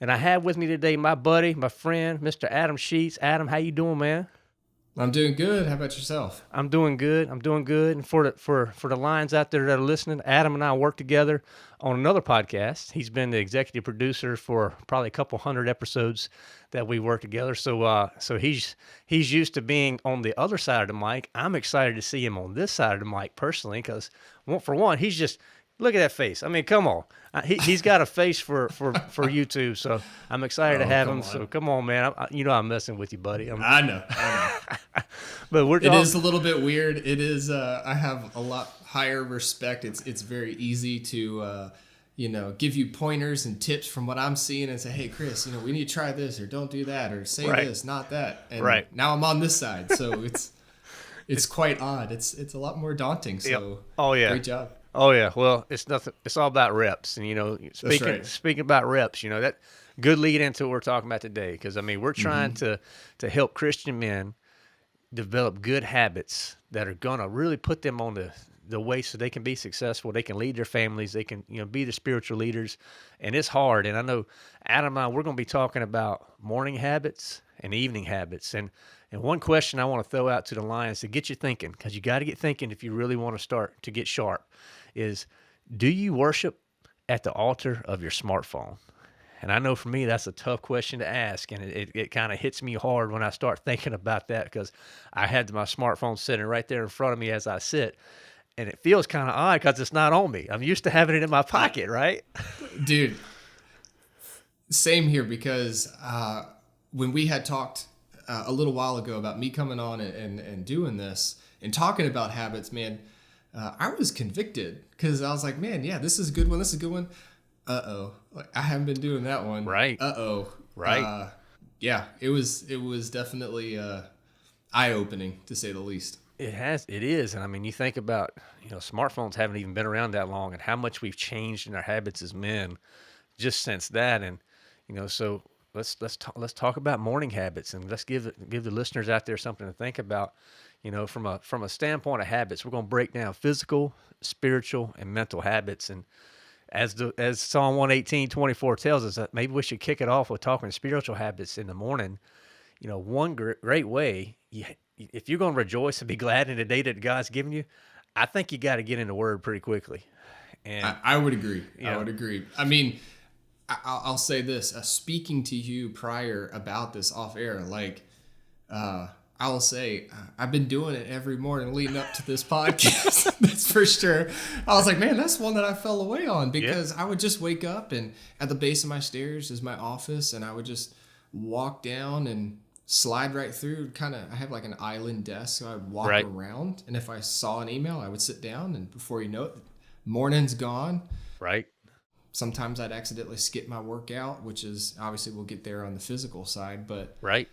And I have with me today my buddy, my friend, Mr. Adam Sheets. Adam, how you doing, man? I'm doing good. How about yourself? I'm doing good. I'm doing good. And for the lions out there that are listening, Adam and I work together on another podcast. He's been the executive producer for probably a couple hundred episodes that we work together. So he's used to being on the other side of the mic. I'm excited to see him on this side of the mic personally because, for one, he's just look at that face. I mean, come on. He's got a face for YouTube. So I'm excited to Oh, have come him. on. So come on, man. I'm messing with you, buddy. I know. But we're It talking. is a little bit weird. It is. I have a lot higher respect. It's very easy to, give you pointers and tips from what I'm seeing and say, hey, Chris, we need to try this or don't do that or say Right. this, not that. And Right. now I'm on this side, so it's quite odd. It's a lot more daunting. So Yep. Oh yeah. great job. Oh yeah. Well, it's nothing. It's all about reps, and speaking right. speaking about reps, that good lead into what we're talking about today. Because I mean, we're trying to help Christian men develop good habits that are gonna really put them on the way so they can be successful. They can lead their families. They can be the spiritual leaders, and it's hard. And I know Adam and I we're gonna be talking about morning habits and evening habits. And one question I want to throw out to the Lions to get you thinking, because you got to get thinking if you really want to start to get sharp, is do you worship at the altar of your smartphone? And I know for me, that's a tough question to ask. And it kind of hits me hard when I start thinking about that because I had my smartphone sitting right there in front of me as I sit. And it feels kind of odd because it's not on me. I'm used to having it in my pocket, right? Dude, same here because when we had talked a little while ago about me coming on and doing this and talking about habits, man, I was convicted because I was like, man, yeah, this is a good one. This is a good one. Uh-oh. Like, I haven't been doing that one. Right. Uh-oh. Right. Yeah, it was definitely eye-opening to say the least. It is. And I mean, you think about, smartphones haven't even been around that long and how much we've changed in our habits as men just since that. And, so let's talk about morning habits and let's give the listeners out there something to think about, from a standpoint of habits. We're going to break down physical, spiritual, and mental habits. And as Psalm 118:24 tells us, that maybe we should kick it off with talking spiritual habits in the morning. One great way, if you're going to rejoice and be glad in the day that God's given you, I think you got to get in the Word pretty quickly. And I would agree. Yeah. I would agree. I mean, I'll say this: speaking to you prior about this off air, I will say I've been doing it every morning leading up to this podcast. That's for sure. I was like, man, that's one that I fell away on because I would just wake up and at the base of my stairs is my office, and I would just walk down and slide right through. I have like an island desk, so I'd walk Right. around, and if I saw an email, I would sit down, and before you know it, morning's gone. right. Sometimes I'd accidentally skip my workout, which is obviously we'll get there on the physical side, but Right.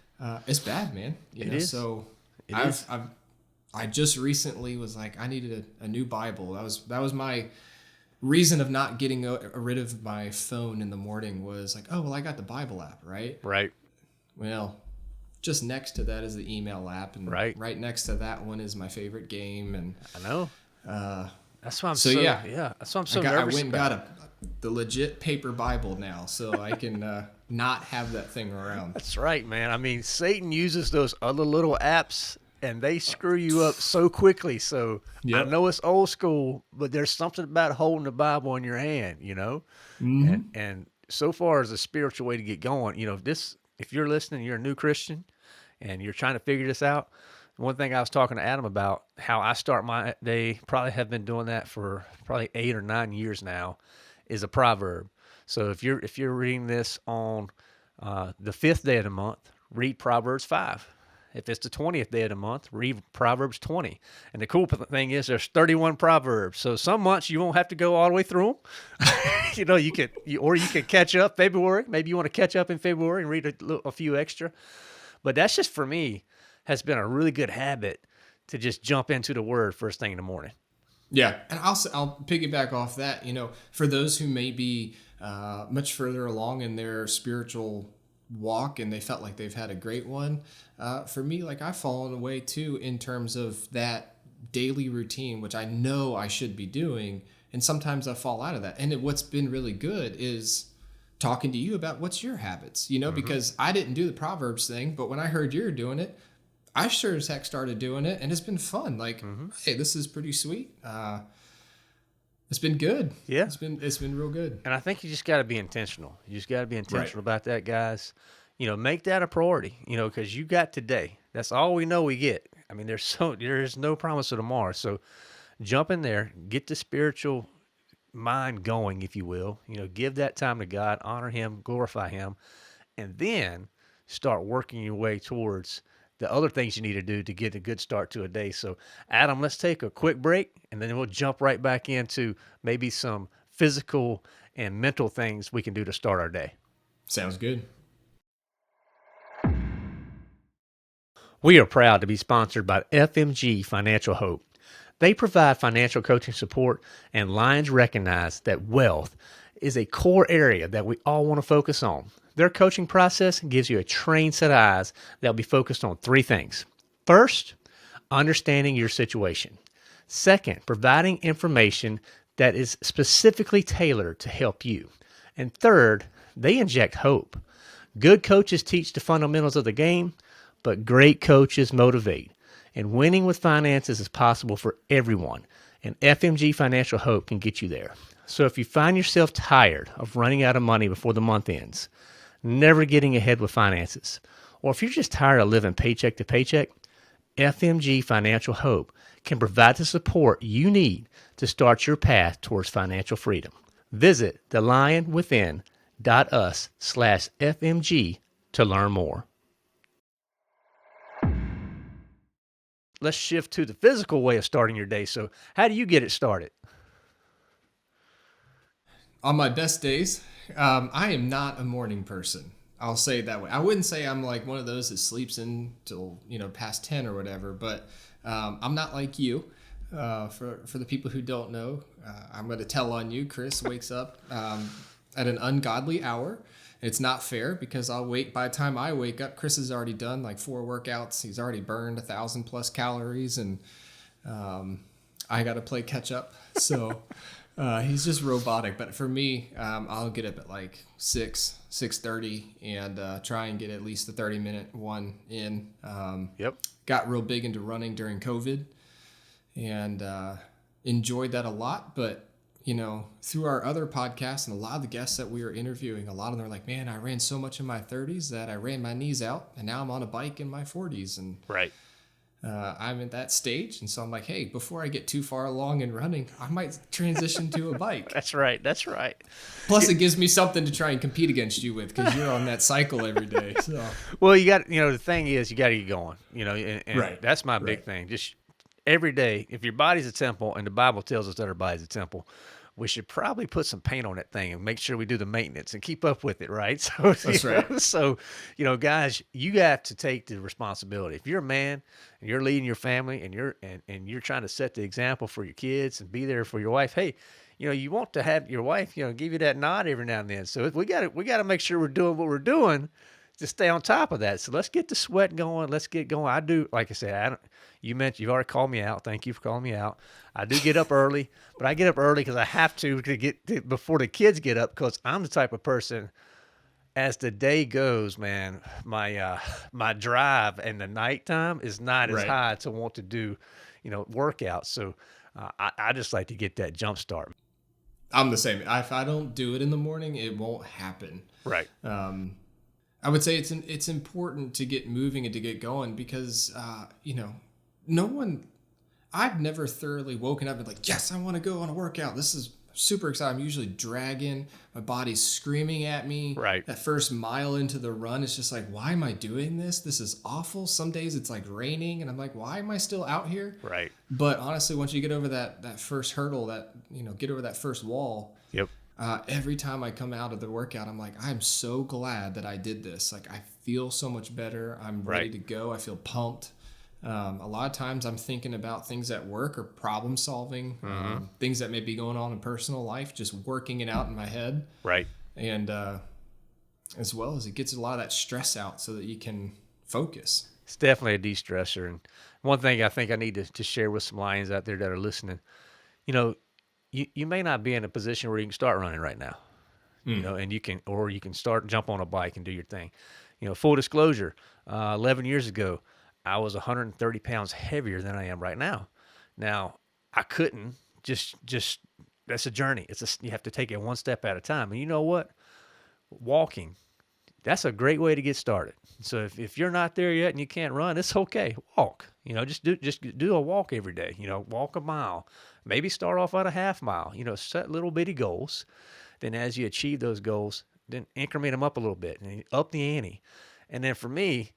it's bad, man. It is. So It is. I just recently was like, I needed a new Bible. That was my reason of not getting rid of my phone in the morning was like, oh, well, I got the Bible app, right? Right. Well, just next to that is the email app, and Right. next to that one is my favorite game, and I know. That's why I'm so, so yeah. That's why I'm so I nervous went and about got the legit paper Bible now, so I can not have that thing around. That's right, man. I mean, Satan uses those other little apps and they screw you up so quickly. So I Yep. know it's old school, but there's something about holding the Bible in your hand, And so far as a spiritual way to get going, if you're listening, you're a new Christian and you're trying to figure this out. One thing I was talking to Adam about, how I start my day, probably have been doing that for probably 8 or 9 years now, is a proverb. So if you're reading this on the 5th day of the month, read Proverbs 5. If it's the 20th day of the month, read Proverbs 20. And the cool thing is there's 31 Proverbs. So some months you won't have to go all the way through them. You could catch up February. Maybe you want to catch up in February and read a few extra. But that's just, for me, has been a really good habit to just jump into the Word first thing in the morning. Yeah, and I'll piggyback off that. For those who may be much further along in their spiritual walk and they felt like they've had a great one, for me, like, I've fallen away too in terms of that daily routine, which I know I should be doing, and sometimes I fall out of that. And what's been really good is talking to you about what's your habits, you know, because I didn't do the Proverbs thing, but when I heard you're doing it, I sure as heck started doing it, and it's been fun. Like, hey, this is pretty sweet. It's been good. Yeah. It's been real good. And I think you just got to be intentional. You just got to be Right. intentional about that, guys. Make that a priority, because you got today. That's all we know we get. I mean, there is no promise of tomorrow. So jump in there, get the spiritual mind going, if you will. Give that time to God, honor Him, glorify Him, and then start working your way towards the other things you need to do to get a good start to a day. So, Adam, let's take a quick break, and then we'll jump right back into maybe some physical and mental things we can do to start our day. Sounds good. We are proud to be sponsored by FMG Financial Hope. They provide financial coaching support, and Lions recognize that wealth is a core area that we all want to focus on. Their coaching process gives you a trained set of eyes that will be focused on three things. First, understanding your situation. Second, providing information that is specifically tailored to help you. And third, they inject hope. Good coaches teach the fundamentals of the game, but great coaches motivate. And winning with finances is possible for everyone. And FMG Financial Hope can get you there. So if you find yourself tired of running out of money before the month ends, never getting ahead with finances, or if you're just tired of living paycheck to paycheck, FMG Financial Hope can provide the support you need to start your path towards financial freedom. Visit thelionwithin.us/FMG to learn more. Let's shift to the physical way of starting your day. So how do you get it started? On my best days, I am not a morning person. I'll say it that way. I wouldn't say I'm like one of those that sleeps in till past 10 or whatever, but I'm not like you. For the people who don't know, I'm going to tell on you. Chris wakes up at an ungodly hour. It's not fair because by the time I wake up, Chris has already done like 4 workouts. He's already burned 1,000+ calories, and I got to play catch up. So he's just robotic. But for me, I'll get up at like 6:30 and try and get at least a 30-minute one in. Yep. Got real big into running during COVID and enjoyed that a lot. But through our other podcasts and a lot of the guests that we were interviewing, a lot of them are like, man, I ran so much in my 30s that I ran my knees out, and now I'm on a bike in my 40s. And right. I'm at that stage. And so I'm like, hey, before I get too far along in running, I might transition to a bike. That's right. That's right. Plus, it gives me something to try and compete against you with because you're on that cycle every day. So, well, you got, the thing is, you got to get going, and Right. That's my big thing. Just every day, if your body's a temple, and the Bible tells us that our body's a temple, we should probably put some paint on that thing and make sure we do the maintenance and keep up with it, right? So That's right. So, guys, you have to take the responsibility. If you're a man and you're leading your family and you're trying to set the example for your kids and be there for your wife, hey, you want to have your wife, give you that nod every now and then. So we got to make sure we're doing what we're doing to stay on top of that. So let's get the sweat going. Let's get going. I do, like I said, you've already called me out. Thank you for calling me out. I do get up early, but I get up early because I have to get before the kids get up, because I'm the type of person, as the day goes, man, my drive and the nighttime is not as Right. high to want to do, workouts. So I just like to get that jump start. I'm the same. If I don't do it in the morning, it won't happen. Right. I would say it's important to get moving and to get going because no one. I've never thoroughly woken up and like, yes, I want to go on a workout. This is super exciting. I'm usually dragging. My body's screaming at me. Right. That first mile into the run, it's just like, why am I doing this? This is awful. Some days it's like raining, and I'm like, why am I still out here? Right. But honestly, once you get over that first hurdle, get over that first wall. Yep. Every time I come out of the workout, I'm like, I'm so glad that I did this. Like, I feel so much better. I'm ready to go. I feel pumped. A lot of times I'm thinking about things at work or problem solving, things that may be going on in personal life, just working it out in my head. Right. And as well as it gets a lot of that stress out so that you can focus. It's definitely a de-stressor. And one thing I think I need to share with some Lions out there that are listening, you may not be in a position where you can start running right now. and you can jump on a bike and do your thing. Full disclosure, 11 years ago, I was 130 pounds heavier than I am right now. Now, I couldn't just that's a journey. You have to take it one step at a time. And you know what? Walking, that's a great way to get started. So if you're not there yet and you can't run, it's okay. Walk. Just do a walk every day. Walk a mile. Maybe start off at a half mile. Set little bitty goals. Then as you achieve those goals, then increment them up a little bit and up the ante. And then for me,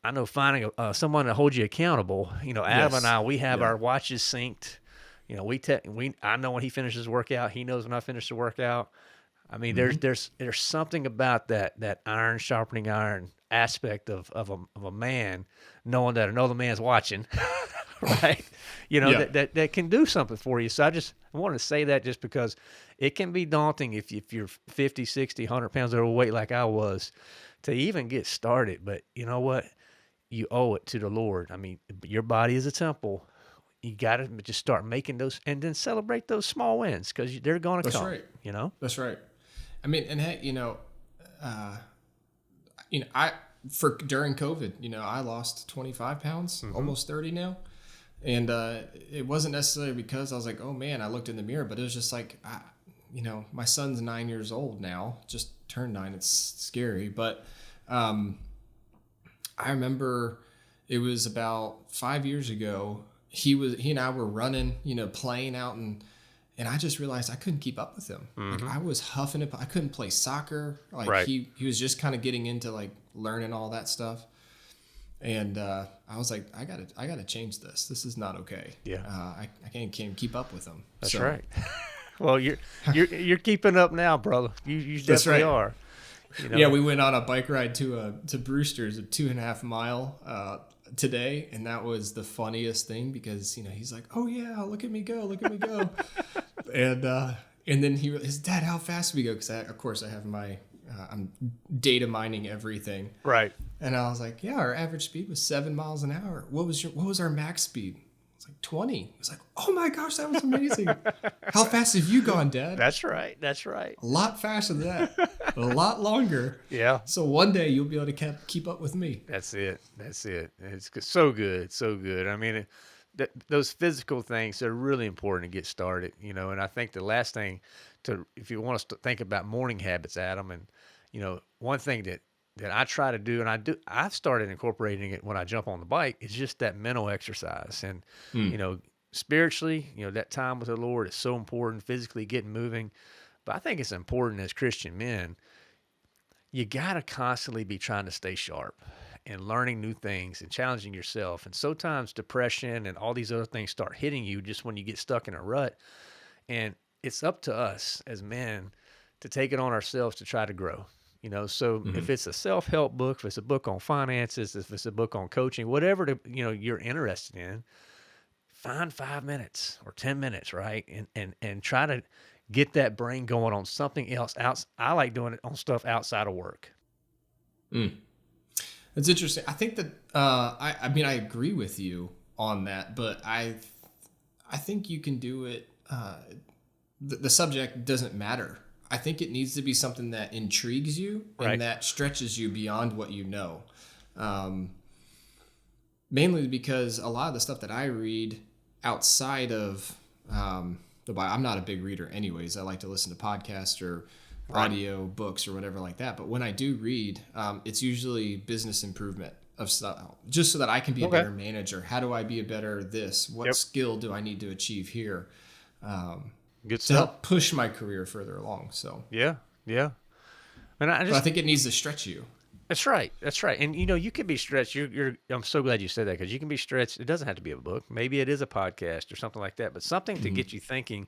I know finding someone to hold you accountable. Adam and Yes. I, we have Yeah. our watches synced. I know when he finishes workout. He knows when I finish the workout. I mean, there's something about that iron sharpening iron aspect of a man knowing that another man's watching, right? Yeah. That can do something for you. So I wanted to say that just because it can be daunting if you're 50, 60, 100 pounds overweight like I was to even get started. But you know what? You owe it to the Lord. I mean, your body is a temple. You got to just start making those and then celebrate those small wins because they're going to That's come, right. you know? That's right. I mean, and hey, I for during COVID, I lost 25 pounds, almost 30 now. And it wasn't necessarily because I was like, oh man, I looked in the mirror, but it was just like, my son's 9 years old now, just turned 9. It's scary. But I remember it was about 5 years ago. He and I were running, playing out, and I just realized I couldn't keep up with him. Like I was huffing it. I couldn't play soccer. Like Right. he was just kind of getting into like learning all that stuff. And I was like, I gotta change this. This is not okay. Yeah. I can't keep up with him. That's So, right. Well, you're keeping up now, brother. You That's definitely right. are. Yeah, we went on a bike ride to Brewster's, a 2.5 mile today, and that was the funniest thing because he's like, oh yeah, look at me go, and then his dad, how fast do we go? Because of course I have my I'm data mining everything. Right. And I was like, yeah, our average speed was 7 miles an hour. What was our max speed? It's like 20. He was like, oh my gosh, that was amazing. How fast have you gone, Dad? That's right. That's right. A lot faster than that, but a lot longer. Yeah. So one day you'll be able to keep up with me. That's it. That's it. It's so good. So good. I mean, those physical things are really important to get started, and I think the last thing if you want us to think about morning habits, Adam, and, one thing that I try to do, and I've started incorporating it when I jump on the bike, is just that mental exercise. And, spiritually, that time with the Lord is so important, physically getting moving. But I think it's important as Christian men, you got to constantly be trying to stay sharp and learning new things and challenging yourself. And sometimes depression and all these other things start hitting you just when you get stuck in a rut. And it's up to us as men to take it on ourselves to try to grow. So if it's a self-help book, if it's a book on finances, if it's a book on coaching, whatever you're interested in, find 5 minutes or 10 minutes, right? And try to get that brain going on something else. I like doing it on stuff outside of work. It's interesting. I think that I mean I agree with you on that, but I think you can do it. The subject doesn't matter. I think it needs to be something that intrigues you Right. and that stretches you beyond what you know. Mainly because a lot of the stuff that I read outside of the Bible, I'm not a big reader anyways. I like to listen to podcasts or audio books or whatever like that. But when I do read, it's usually business improvement of stuff, just so that I can be a better manager. How do I be a better this? What skill do I need to achieve here? Good To stuff. help push my career further along. So Yeah. And but I think it needs to stretch you. That's right. That's right. And you can be stretched. I'm so glad you said that because you can be stretched. It doesn't have to be a book. Maybe it is a podcast or something like that. But something to get you thinking,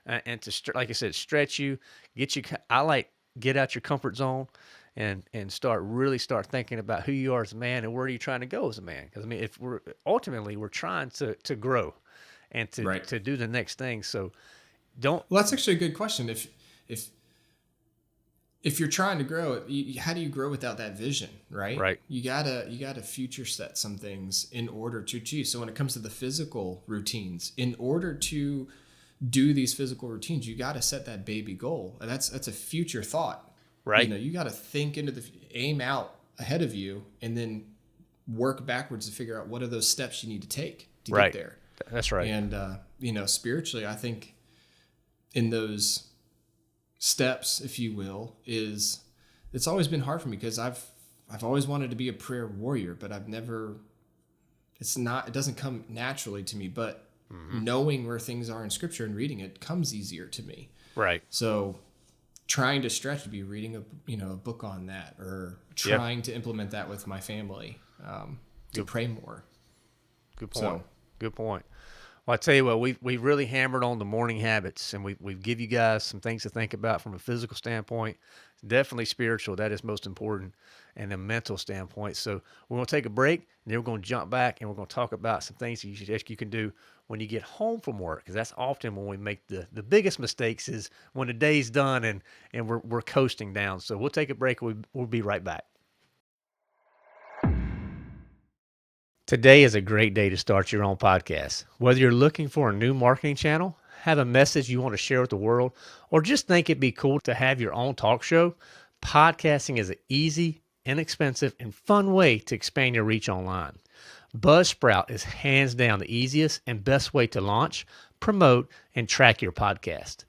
and to like I said, stretch you, get you. I like get out your comfort zone, and start thinking about who you are as a man and where are you trying to go as a man. Because I mean, if we're trying to grow, and to do the next thing. So don't. Well, that's actually a good question. If you're trying to grow, how do you grow without that vision, right? Right. You gotta future set some things in order to achieve. So when it comes to the physical routines, in order to do these physical routines, you got to set that baby goal. And that's a future thought. Right. You got to think into aim out ahead of you and then work backwards to figure out what are those steps you need to take to Right. get there. That's right. And, spiritually, I think in those steps, if you will, it's always been hard for me because I've always wanted to be a prayer warrior, but it doesn't come naturally to me, but knowing where things are in scripture and reading it comes easier to me. Right. So trying to stretch to be reading a book on that, or trying to implement that with my family, to pray more. Good point. Good point. Well, I tell you what, we really hammered on the morning habits, and we give you guys some things to think about from a physical standpoint, definitely spiritual. That is most important, and a mental standpoint. So we're going to take a break, and then we're going to jump back, and we're going to talk about some things that you can do when you get home from work, because that's often when we make the biggest mistakes is when the day's done and we're coasting down. So we'll take a break. We'll be right back. Today is a great day to start your own podcast. Whether you're looking for a new marketing channel, have a message you want to share with the world, or just think it'd be cool to have your own talk show, podcasting is an easy, inexpensive, and fun way to expand your reach online. Buzzsprout is hands down the easiest and best way to launch, promote, and track your podcast.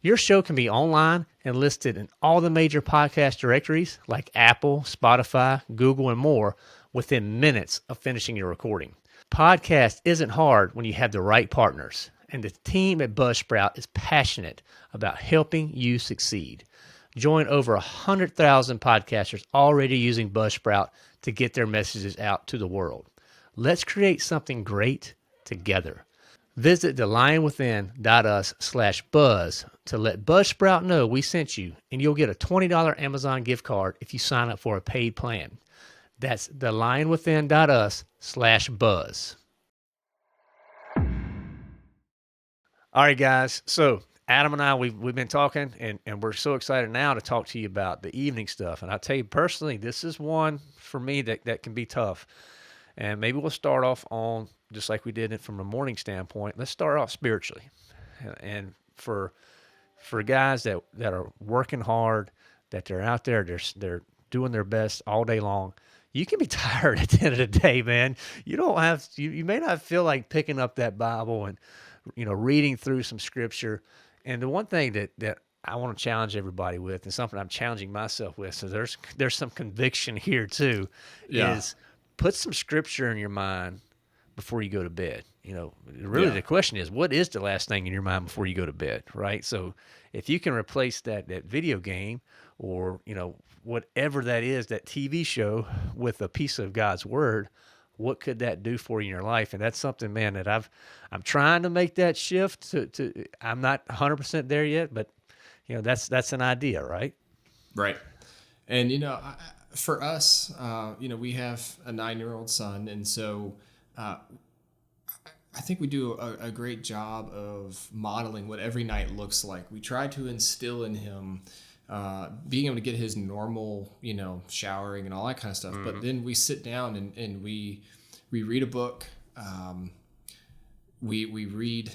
Your show can be online and listed in all the major podcast directories like Apple, Spotify, Google, and more within minutes of finishing your recording. Podcast isn't hard when you have the right partners, and the team at Buzzsprout is passionate about helping you succeed. Join over 100,000 podcasters already using Buzzsprout to get their messages out to the world. Let's create something great together. Visit thelionwithin.us/buzz to let Buzzsprout know we sent you, and you'll get a $20 Amazon gift card if you sign up for a paid plan. That's thelionwithin.us/buzz. All right, guys. So Adam and I, we've been talking, and we're so excited now to talk to you about the evening stuff. And I'll tell you personally, this is one for me that can be tough. And maybe we'll start off on, just like we did it from a morning standpoint, let's start off spiritually. And for guys that are working hard, that they're out there, they're doing their best all day long, you can be tired at the end of the day, man. You don't have you may not feel like picking up that Bible and reading through some scripture. And the one thing that I want to challenge everybody with, and something I'm challenging myself with, so there's some conviction here too, is put some scripture in your mind before you go to bed. Really the question is, what is the last thing in your mind before you go to bed, right? So if you can replace that video game or, whatever that is, that TV show, with a piece of God's word, what could that do for you in your life? And that's something, man, that I'm trying to make that shift to I'm not 100% there yet, but that's an idea, right? Right. And, for us, we have a 9-year-old son. And so, I think we do a great job of modeling what every night looks like. We try to instill in him being able to get his normal, showering and all that kind of stuff. Mm-hmm. But then we sit down and we read a book. We read.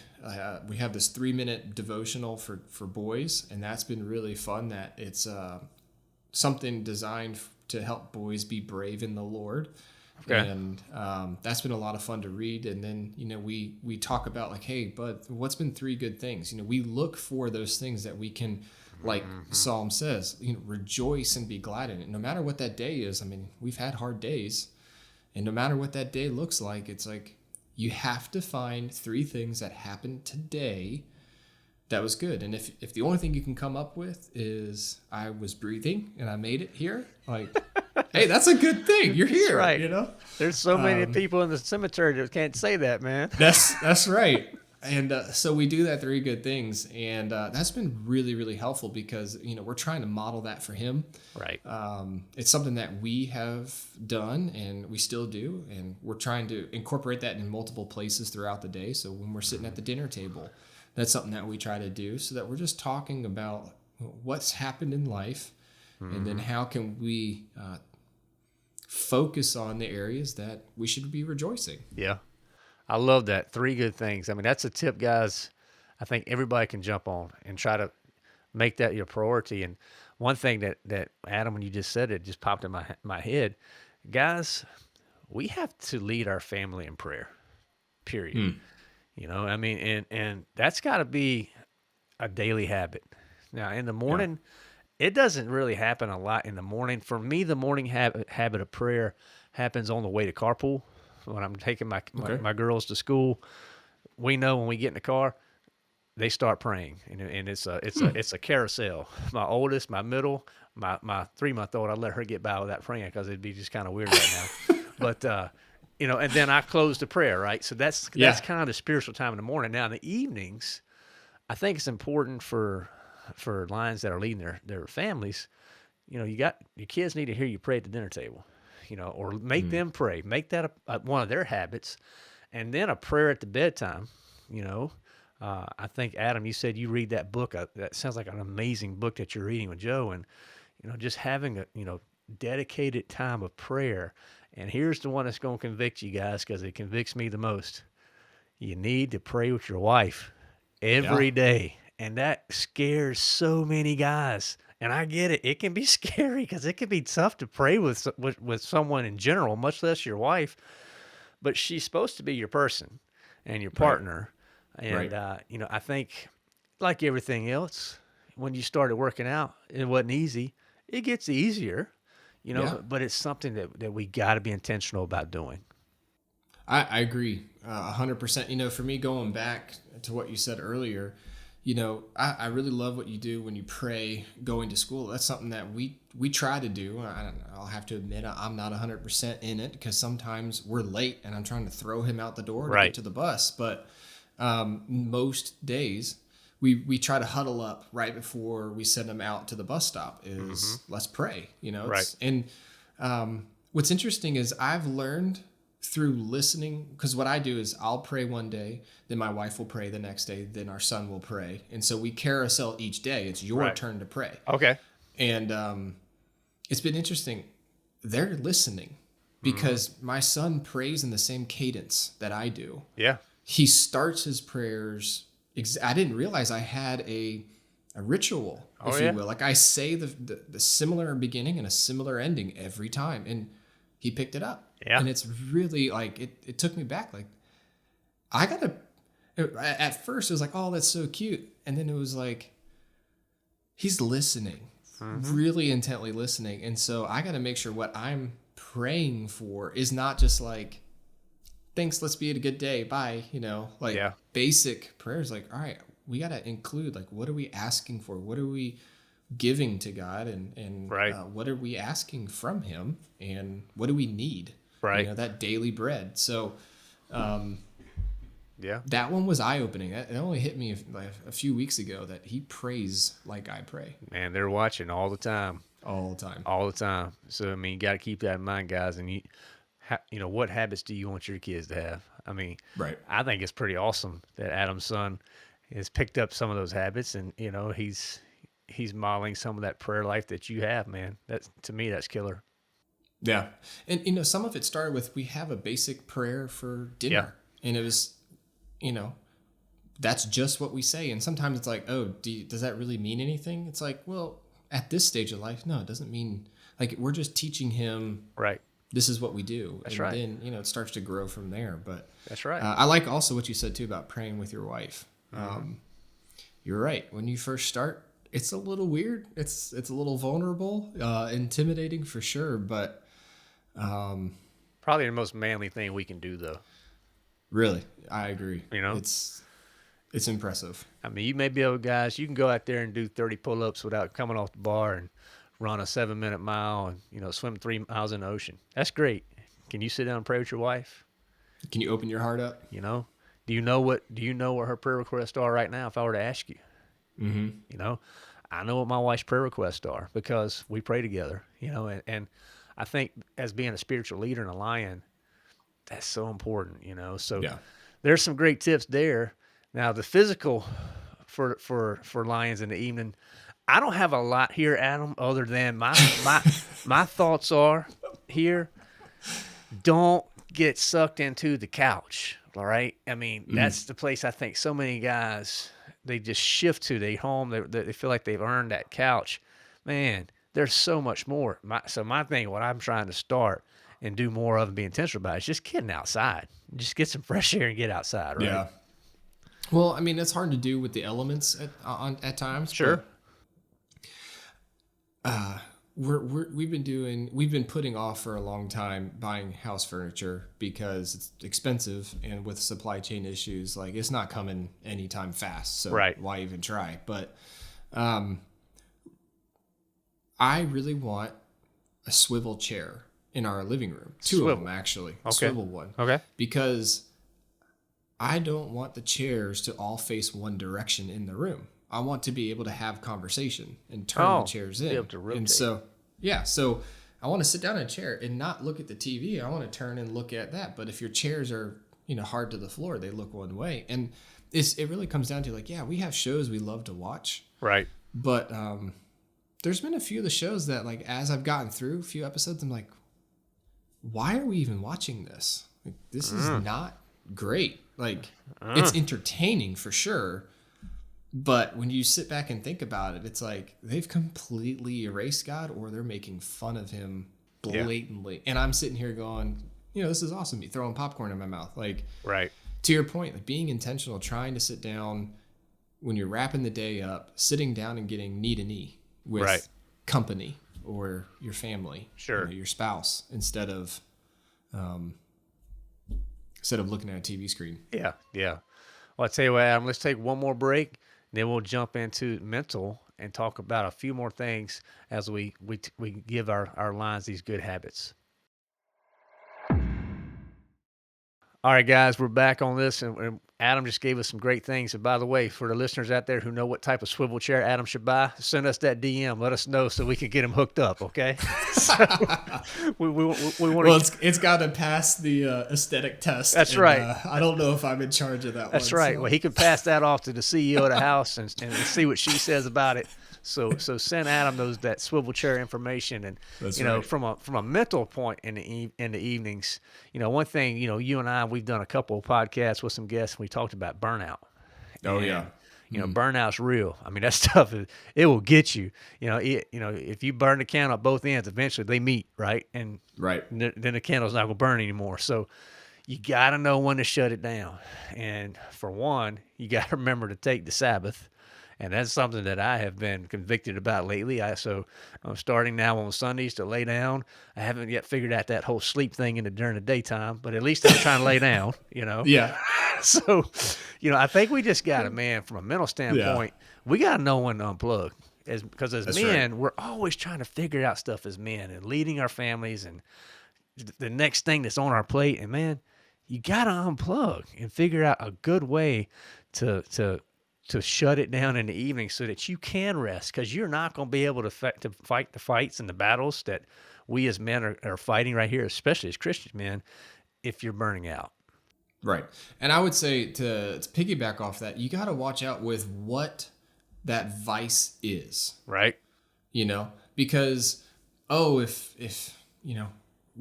We have this 3-minute devotional for boys, and that's been really fun. That it's something designed to help boys be brave in the Lord. Okay. And that's been a lot of fun to read. And then, we talk about like, hey, but what's been 3 good things? We look for those things that we can, like Psalm says, rejoice and be glad in it. No matter what that day is. I mean, we've had hard days, and no matter what that day looks like, it's like you have to find 3 things that happened today that was good. And if the only thing you can come up with is I was breathing and I made it here, like, hey, that's a good thing. You're here, right? There's so many people in the cemetery that can't say that, man. That's right. And so we do that 3 good things, and that's been really, really helpful because we're trying to model that for him. Right. It's something that we have done and we still do, and we're trying to incorporate that in multiple places throughout the day. So when we're sitting at the dinner table, that's something that we try to do, so that we're just talking about what's happened in life, and then how can we focus on the areas that we should be rejoicing. Yeah. I love that. 3 good things. I mean, that's a tip, guys. I think everybody can jump on and try to make that your priority. And one thing that Adam, when you just said it, just popped in my head, guys, we have to lead our family in prayer. Period. Hmm. I mean, and that's got to be a daily habit. Now, in the Yeah. morning, it doesn't really happen a lot in the morning. For me, the morning habit of prayer happens on the way to carpool when I'm taking Okay. my girls to school. We know when we get in the car, they start praying, and it's a carousel. My oldest, my middle, my 3 month old, I let her get by without praying because it'd be just kind of weird right now. But and then I close the prayer, right? So that's Yeah. kind of the spiritual time in the morning. Now in the evenings, I think it's important for lions that are leading their families. You got your kids need to hear you pray at the dinner table, or make Hmm. them pray. Make that one of their habits, and then a prayer at the bedtime. You know, I think Adam, you said you read that book. That sounds like an amazing book that you're reading with Joe, and just having a dedicated time of prayer. And here's the one that's going to convict you guys because it convicts me the most. You need to pray with your wife Yeah. every day. And that scares so many guys. And I get it. It can be scary because it can be tough to pray with someone in general, much less your wife. But she's supposed to be your person and your Right. partner. And, Right. I think, like everything else, when you started working out, it wasn't easy. It gets easier, Yeah. but it's something that we got to be intentional about doing. I agree 100%. For me, going back to what you said earlier, I really love what you do when you pray going to school. That's something that we try to do. I'll have to admit I'm not 100% in it because sometimes we're late and I'm trying to throw him out the door to get Right. to the bus. But most days we try to huddle up right before we send him out to the bus stop Mm-hmm. is let's pray. Right. What's interesting is I've learned through listening, because what I do is I'll pray one day, then my wife will pray the next day, then our son will pray, and so we carousel each day. It's your Right. turn to pray, Okay. and it's been interesting. They're listening Mm-hmm. because my son prays in the same cadence that I do. Yeah. He starts his prayers. I didn't realize I had a ritual, Oh, if you yeah. will. Like I say the similar beginning and a similar ending every time, and he picked it up. Yeah. And it's really like it took me back. Like I gotta. At first, it was like, oh, that's so cute, and then it was like he's listening, Mm-hmm. really intently listening, and so I got to make sure what I'm praying for is not just like thanks, let's be at a good day, bye, like Yeah. basic prayers. Like, all right, we got to include like what are we asking for, what are we giving to God, and Right. what are we asking from him, and what do we need, Right. that daily bread. So Yeah. that one was eye-opening. It only hit me a few weeks ago that he prays like I pray Man, they're watching all the time. all the time. All the time. So I mean, you got to keep that in mind, guys. And what habits do you want your kids to have? I mean, Right. I think it's pretty awesome that Adam's son has picked up some of those habits, and he's modeling some of that prayer life that you have, man. That's to me, that's killer. Yeah. And some of it started with we have a basic prayer for Yeah. dinner. And it was, that's just what we say. And sometimes it's like, oh, does that really mean anything? It's like, well, at this stage of life, no, it doesn't mean, like, we're just teaching him Right. this is what we do. That's and right. then, it starts to grow from there. But That's right. I like also what you said too about praying with your wife. Mm-hmm. You're right. When you first start, it's a little weird. It's a little vulnerable, intimidating for sure. But Probably the most manly thing we can do, though. really, I agree. You know? It's impressive. I mean, you may be able, guys, you can go out there and do 30 pull-ups without coming off the bar and run a 7-minute mile and, swim 3 miles in the ocean. That's great. Can you sit down and pray with your wife? Can you open your heart up? Do you know what her prayer requests are right now if I were to ask you? Mm-hmm. I know what my wife's prayer requests are because we pray together, and I think as being a spiritual leader and a lion, that's so important, So Yeah. there's some great tips there. Now the physical for lions in the evening, I don't have a lot here, Adam, other than my thoughts are here. Don't get sucked into the couch. All right. I mean, that's the place I think so many guys they just shift to their home. They feel like they've earned that couch. Man, there's so much more. My thing, what I'm trying to start and do more of and be intentional about is just getting outside. Just get some fresh air and get outside, right? Yeah. Well, I mean, it's hard to do with the elements at times. Sure. But, we've been putting off for a long time buying house furniture because it's expensive, and with supply chain issues, like it's not coming anytime fast. So Right. why even try? But I really want a swivel chair in our living room. Two of them, actually. A swivel one. Okay. Because I don't want the chairs to all face one direction in the room. I want to be able to have conversation and turn the chairs in. Be able to rotate. And so I want to sit down in a chair and not look at the TV. I want to turn and look at that. But if your chairs are, hard to the floor, they look one way. And it really comes down to like, yeah, we have shows we love to watch. Right. But there's been a few of the shows that, like, as I've gotten through a few episodes, I'm like, why are we even watching this? Like, this is not great. Like, it's entertaining for sure. But when you sit back and think about it, it's like they've completely erased God, or they're making fun of him blatantly. Yeah. And I'm sitting here going, this is awesome. You're throwing popcorn in my mouth. Like, right. To your point, like being intentional, trying to sit down when you're wrapping the day up, sitting down and getting knee to knee with company or your family, sure, your spouse, instead of looking at a TV screen. Yeah. Yeah. Well, I tell you what, Adam, let's take one more break. Then we'll jump into mental and talk about a few more things as we give our lines these good habits. All right, guys, we're back on this, and Adam just gave us some great things. And by the way, for the listeners out there who know what type of swivel chair Adam should buy, send us that DM. Let us know so we can get him hooked up, okay? So we want to. Well, it's got to pass the aesthetic test. That's right. I don't know if I'm in charge of that. That's right. So. Well, he could pass that off to the CEO of the house and see what she says about it. So send Adam that swivel chair information, and that's right. from a mental point in the evenings, one thing, you and I, we've done a couple of podcasts with some guests, and we talked about burnout. Oh, and, yeah. Burnout's real. I mean, that stuff it will get you. If you burn the candle at both ends, eventually they meet, right? And then the candle's not gonna burn anymore. So you got to know when to shut it down. And for one, you got to remember to take the Sabbath. And that's something that I have been convicted about lately. So I'm starting now on Sundays to lay down. I haven't yet figured out that whole sleep thing during the daytime, but at least I'm trying to lay down, Yeah. So, I think we just got to, man, from a mental standpoint, we got to know when to unplug. Because as men, we're always trying to figure out stuff as men and leading our families and the next thing that's on our plate. And, man, you got to unplug and figure out a good way to shut it down in the evening so that you can rest, because you're not going to be able to fight the fights and the battles that we as men are fighting right here, especially as Christian men, if you're burning out. Right. And I would say to piggyback off that, you got to watch out with what that vice is. Right. Because, if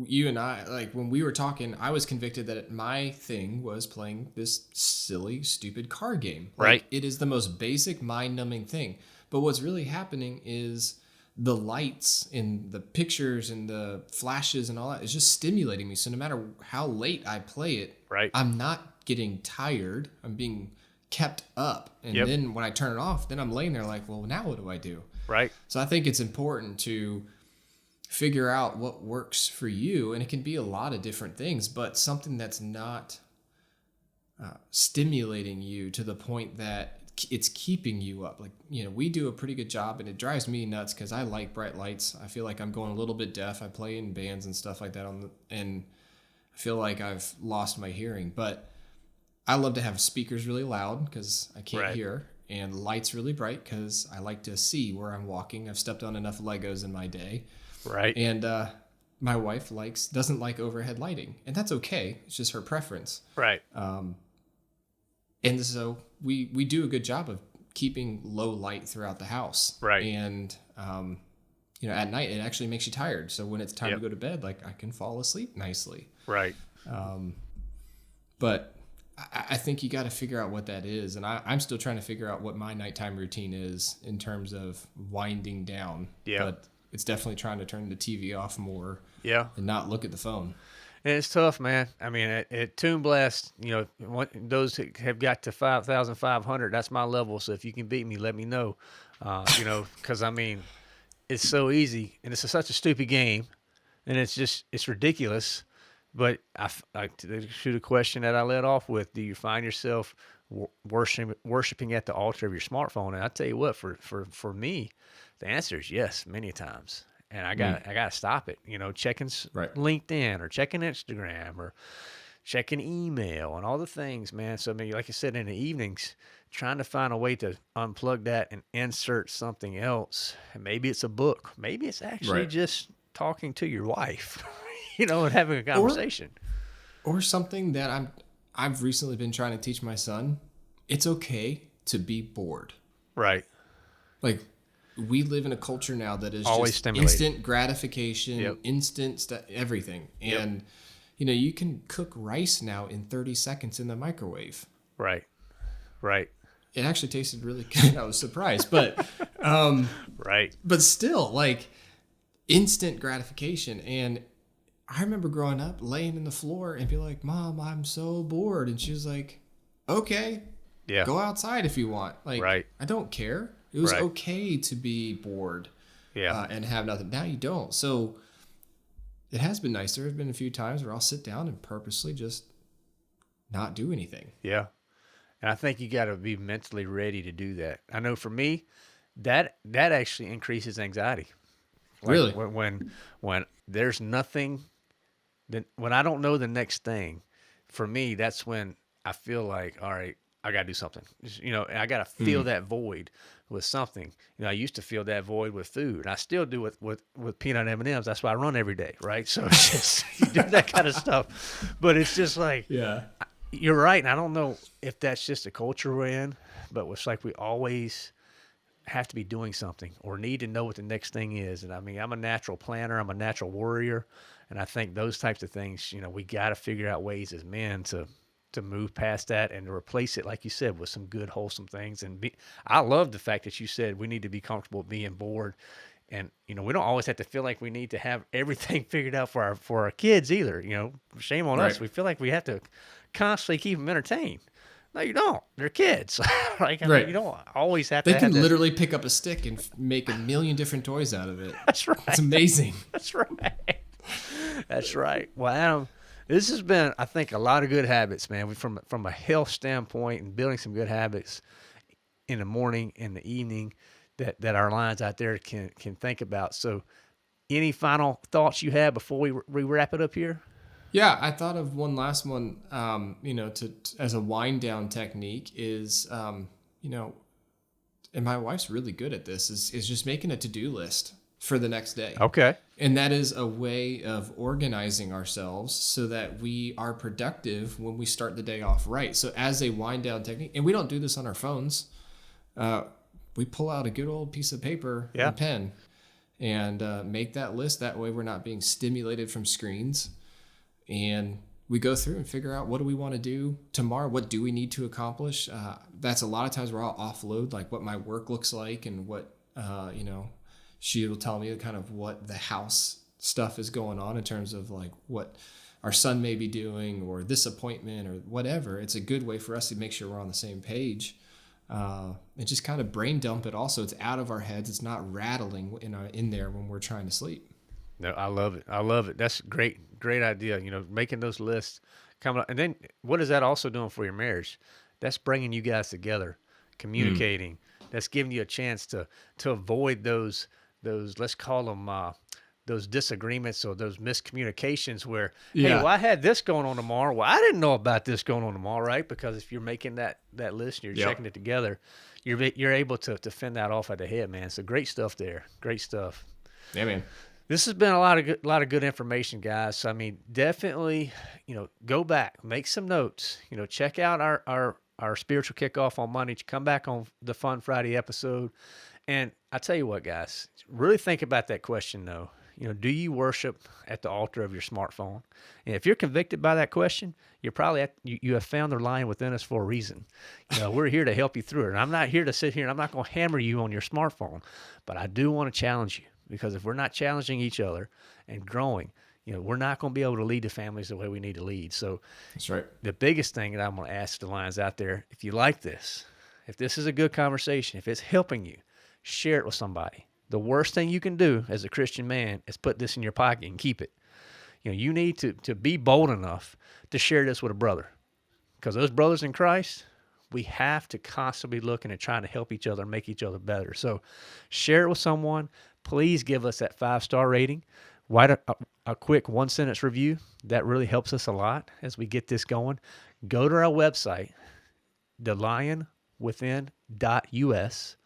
you and I, like when we were talking, I was convicted that my thing was playing this silly, stupid card game. Like, right. It is the most basic, mind-numbing thing. But what's really happening is the lights and the pictures and the flashes and all that is just stimulating me. So no matter how late I play it, right, I'm not getting tired. I'm being kept up. And then when I turn it off, then I'm laying there like, well, now what do I do? Right. So I think it's important to figure out what works for you, and it can be a lot of different things, but something that's not stimulating you to the point that it's keeping you up. Like, we do a pretty good job, and it drives me nuts because I like bright lights. I feel like I'm going a little bit deaf. I play in bands and stuff like that and I feel like I've lost my hearing, but I love to have speakers really loud because I can't hear, and lights really bright because I like to see where I'm walking. I've stepped on enough Legos in my day. Right. And my wife doesn't like overhead lighting, and that's okay. It's just her preference. Right. And so we do a good job of keeping low light throughout the house. Right. And at night it actually makes you tired. So when it's time to go to bed, like I can fall asleep nicely. Right. But I think you got to figure out what that is. And I'm still trying to figure out what my nighttime routine is in terms of winding down. Yeah. But it's definitely trying to turn the TV off more Yeah. and not look at the phone. And it's tough, man. I mean, at Toon Blast, those that have got to 5,500, that's my level. So if you can beat me, let me know. Because, I mean, it's so easy, and it's such a stupid game, and it's ridiculous. But to shoot a question that I led off with, do you find yourself worshiping at the altar of your smartphone? And I tell you what, for me, the answer is yes, many times. And I got to stop it. Checking Right. LinkedIn or checking Instagram or checking email and all the things, man. So I mean, like I said, in the evenings, trying to find a way to unplug that and insert something else. And maybe it's a book. Maybe it's actually Right. just talking to your wife, and having a conversation. Or something that I've recently been trying to teach my son. It's okay to be bored. Right. Like, we live in a culture now that is Always just stimulated. instant gratification, Yep. instant everything. Yep. And, you can cook rice now in 30 seconds in the microwave. Right. Right. It actually tasted really good. I was surprised. But Right. but still, like, instant gratification. And I remember growing up, laying in the floor and be like, Mom, I'm so bored. And she was like, okay, Yeah. go outside if you want. Like, Right. I don't care. It was Right. okay to be bored. Yeah. And have nothing. Now you don't. So it has been nice. There have been a few times where I'll sit down and purposely just not do anything. Yeah. And I think you got to be mentally ready to do that. I know for me, that actually increases anxiety. Like Really? when there's nothing, then when I don't know the next thing, for me, that's when I feel like, all right, I got to do something. And I got to feel that void with something. I used to feel that void with food. I still do with peanut M&Ms. That's why I run every day, right? So it's just, you do that kind of stuff. But it's just like, Yeah. you're right. And I don't know if that's just the culture we're in, but it's like we always have to be doing something or need to know what the next thing is. And I mean, I'm a natural planner. I'm a natural warrior. And I think those types of things, we got to figure out ways as men to move past that and to replace it, like you said, with some good, wholesome things. And I love the fact that you said we need to be comfortable being bored. And, we don't always have to feel like we need to have everything figured out for our kids either. Shame on us. Right. We feel like we have to constantly keep them entertained. No, you don't. They're kids. Like, I mean, Right. you don't always have They to can have that. literally pick up a stick and make a million different toys out of it. That's right. It's amazing. That's right. That's right. Well, Adam, this has been, I think, a lot of good habits, man. From a health standpoint and building some good habits in the morning and the evening that our lines out there can think about. So, any final thoughts you have before we wrap it up here? Yeah, I thought of one last one. As a wind down technique is, and my wife's really good at this. Is just making a to-do list for the next day. Okay. And that is a way of organizing ourselves so that we are productive when we start the day off right. So as a wind down technique, and we don't do this on our phones, we pull out a good old piece of paper and pen and make that list. That way we're not being stimulated from screens. And we go through and figure out, what do we want to do tomorrow? What do we need to accomplish? That's a lot of times where I'll offload like what my work looks like and what, she will tell me kind of what the house stuff is going on in terms of like what our son may be doing or this appointment or whatever. It's a good way for us to make sure we're on the same page. And just kind of brain dump it also. It's out of our heads. It's not rattling in there when we're trying to sleep. No, I love it. I love it. That's a great idea. Making those lists coming up. And then what is that also doing for your marriage? That's bringing you guys together, communicating. That's giving you a chance to avoid those, let's call them, those disagreements or those miscommunications where, hey, well, I had this going on tomorrow. Well, I didn't know about this going on tomorrow, right? Because if you're making that list and you're checking it together, you're able to fend that off at the head, man. So great stuff there. Great stuff. Yeah, man. This has been a lot of good information, guys. So, I mean, definitely, go back, make some notes. Check out our spiritual kickoff on Monday. Come back on the Fun Friday episode, and I tell you what, guys, really think about that question though. Do you worship at the altar of your smartphone? And if you're convicted by that question, you're probably you have found the lion within us for a reason. We're here to help you through it. And I'm not here to sit here and I'm not going to hammer you on your smartphone, but I do want to challenge you, because if we're not challenging each other and growing, we're not going to be able to lead the families the way we need to lead. So That's right. the biggest thing that I'm going to ask the lions out there, if you like this, if this is a good conversation, if it's helping you, share it with somebody. The worst thing you can do as a Christian man is put this in your pocket and keep it. You need to be bold enough to share this with a brother, because those brothers in Christ, we have to constantly be looking at trying to help each other and make each other better. So share it with someone. Please give us that 5-star rating. Write a quick 1-sentence review. That really helps us a lot as we get this going. Go to our website, thelionwithin.us.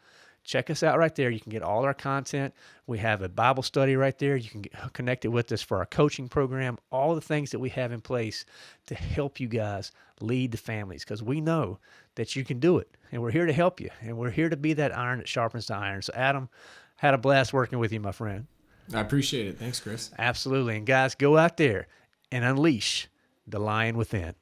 Check us out right there. You can get all our content. We have a Bible study right there. You can get connected with us for our coaching program, all the things that we have in place to help you guys lead the families, because we know that you can do it, and we're here to help you, and we're here to be that iron that sharpens the iron. So Adam, had a blast working with you, my friend. I appreciate it. Thanks, Chris. Absolutely. And guys, go out there and unleash the lion within.